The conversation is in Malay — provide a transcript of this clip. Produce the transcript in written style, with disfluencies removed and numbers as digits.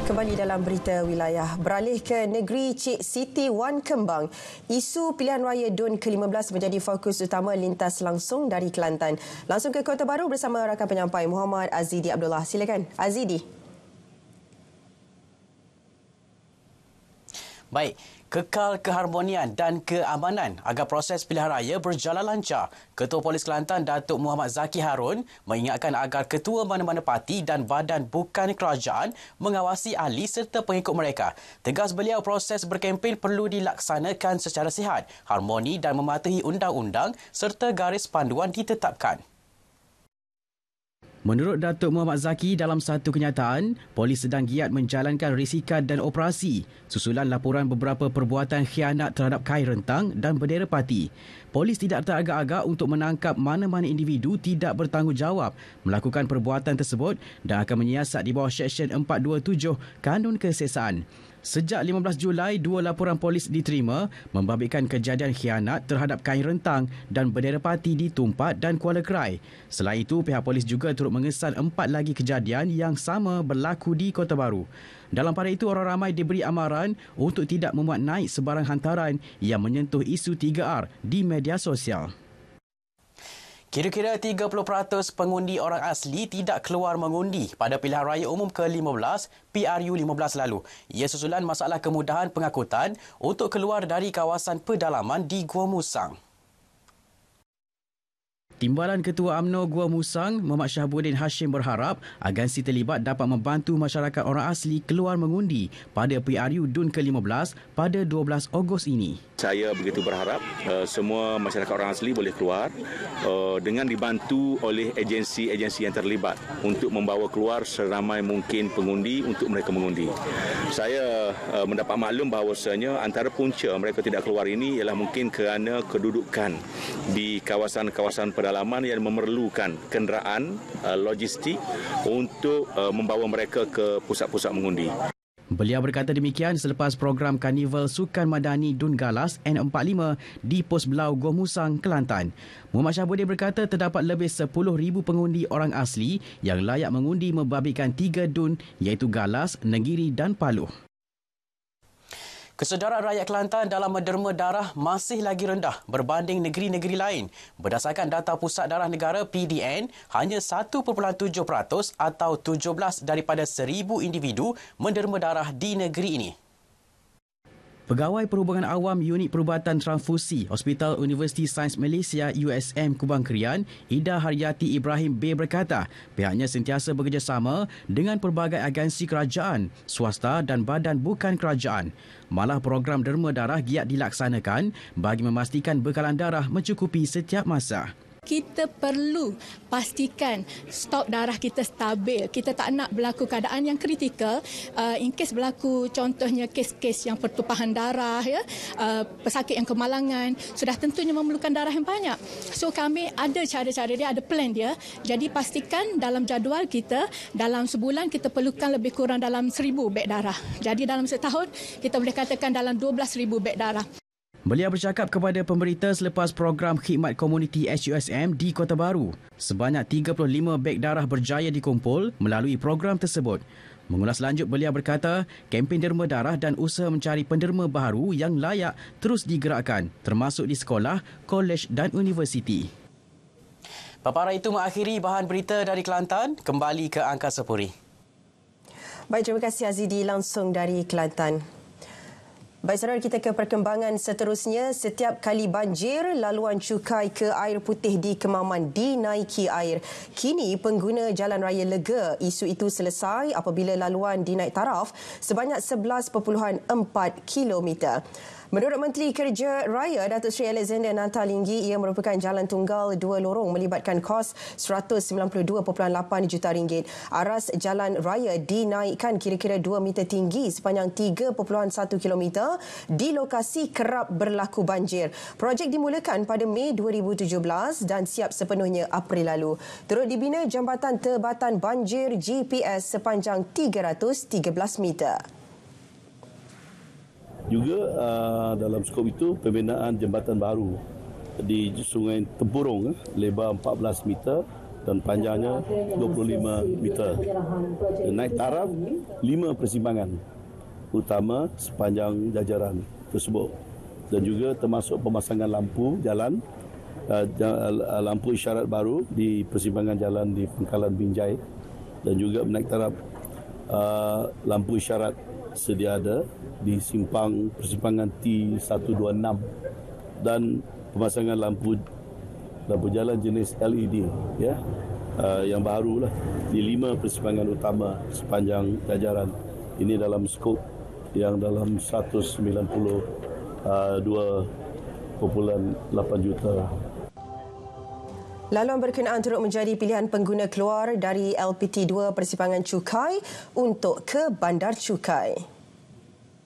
Kembali dalam berita wilayah, beralih ke negeri Cik Siti Wan Kembang. Isu pilihan raya DUN ke-15 menjadi fokus utama lintas langsung dari Kelantan. Langsung ke Kota Baru bersama rakan penyampai Muhammad Azidi Abdullah. Silakan Azidi. Baik, kekal keharmonian dan keamanan agar proses pilihan raya berjalan lancar. Ketua Polis Kelantan Datuk Muhammad Zaki Harun mengingatkan agar ketua mana-mana parti dan badan bukan kerajaan mengawasi ahli serta pengikut mereka. Tegas beliau, proses berkempen perlu dilaksanakan secara sihat, harmoni dan mematuhi undang-undang serta garis panduan ditetapkan. Menurut Datuk Muhammad Zaki, dalam satu kenyataan, polis sedang giat menjalankan risikan dan operasi susulan laporan beberapa perbuatan khianat terhadap kain rentang dan bendera parti. Polis tidak teragak-agak untuk menangkap mana-mana individu tidak bertanggungjawab melakukan perbuatan tersebut dan akan menyiasat di bawah Seksyen 427 Kanun Kesiasaan. Sejak 15 Julai, 2 laporan polis diterima membabitkan kejadian khianat terhadap kain rentang dan bendera parti di Tumpat dan Kuala Krai. Selain itu, pihak polis juga turut mengesan 4 lagi kejadian yang sama berlaku di Kota Baru. Dalam pada itu, orang ramai diberi amaran untuk tidak memuat naik sebarang hantaran yang menyentuh isu 3R di media sosial. Kira-kira 30% pengundi orang asli tidak keluar mengundi pada pilihan raya umum ke-15 PRU 15 lalu. Ia susulan masalah kemudahan pengangkutan untuk keluar dari kawasan pedalaman di Gua Musang. Timbalan Ketua UMNO Gua Musang, Muhammad Syahbudin Hashim berharap agensi terlibat dapat membantu masyarakat orang asli keluar mengundi pada PRU DUN ke-15 pada 12 Ogos ini. Saya begitu berharap semua masyarakat orang asli boleh keluar dengan dibantu oleh agensi-agensi yang terlibat untuk membawa keluar seramai mungkin pengundi untuk mereka mengundi. Saya mendapat maklum bahawasanya antara punca mereka tidak keluar ini ialah mungkin kerana kedudukan di kawasan-kawasan pedalaman yang memerlukan kenderaan logistik untuk membawa mereka ke pusat-pusat mengundi. Beliau berkata demikian selepas program Karnival Sukan Madani DUN Galas N45 di Pos Belau Gua Musang, Kelantan. Muhammad Syahbudin berkata terdapat lebih 10,000 pengundi orang asli yang layak mengundi membabitkan 3 DUN iaitu Galas, Negiri dan Paluh. Kesedaran rakyat Kelantan dalam menderma darah masih lagi rendah berbanding negeri-negeri lain. Berdasarkan data Pusat Darah Negara PDN, hanya 1.7% atau 17 daripada 1,000 individu menderma darah di negeri ini. Pegawai Perhubungan Awam Unit Perubatan Transfusi Hospital Universiti Sains Malaysia USM Kubang Krian, Ida Haryati Ibrahim B berkata pihaknya sentiasa bekerjasama dengan pelbagai agensi kerajaan, swasta dan badan bukan kerajaan. Malah program derma darah giat dilaksanakan bagi memastikan bekalan darah mencukupi setiap masa. Kita perlu pastikan stok darah kita stabil. Kita tak nak berlaku keadaan yang kritikal. In case berlaku contohnya kes-kes yang pertumpahan darah, pesakit yang kemalangan, sudah tentunya memerlukan darah yang banyak. So kami ada cara-cara dia, ada plan dia. Jadi pastikan dalam jadual kita, dalam sebulan kita perlukan lebih kurang dalam 1,000 beg darah. Jadi dalam setahun kita boleh katakan dalam 12,000 beg darah. Beliau bercakap kepada pemberita selepas program khidmat komuniti HUSM di Kota Baru. Sebanyak 35 beg darah berjaya dikumpul melalui program tersebut. Mengulas lanjut, beliau berkata kempen derma darah dan usaha mencari penderma baharu yang layak terus digerakkan termasuk di sekolah, kolej dan universiti. Paparan itu mengakhiri bahan berita dari Kelantan. Kembali ke Angkasa Puri. Baik, terima kasih Azidi langsung dari Kelantan. Baik, saudara, kita ke perkembangan seterusnya. Setiap kali banjir, laluan cukai ke air putih di Kemaman dinaiki air. Kini pengguna jalan raya lega isu itu selesai apabila laluan dinaik taraf sebanyak 11.4 km. Menurut Menteri Kerja Raya Datuk Seri Alexander Nathalinggi, ia merupakan jalan tunggal 2 lorong melibatkan kos RM192.8 juta. Aras jalan raya dinaikkan kira-kira 2 meter tinggi sepanjang 3.1 km di lokasi kerap berlaku banjir. Projek dimulakan pada Mei 2017 dan siap sepenuhnya April lalu. Turut dibina jambatan tebatan banjir GPS sepanjang 313 meter. Juga dalam skop itu pembinaan jambatan baru di Sungai Tempurung lebar 14 meter dan panjangnya 25 meter. Dan naik taraf 5 persimpangan utama sepanjang jajaran tersebut. Dan juga termasuk pemasangan lampu jalan, lampu isyarat baru di persimpangan jalan di Pangkalan Binjai, dan juga menaik taraf lampu isyarat sedia ada di persimpangan T126 dan pemasangan lampu jalan jenis LED yang barulah di 5 persimpangan utama sepanjang jajaran. Ini dalam skop yang dalam 192.8 juta. Laluan berkenaan turut menjadi pilihan pengguna keluar dari LPT 2 Persimpangan Cukai untuk ke Bandar Cukai.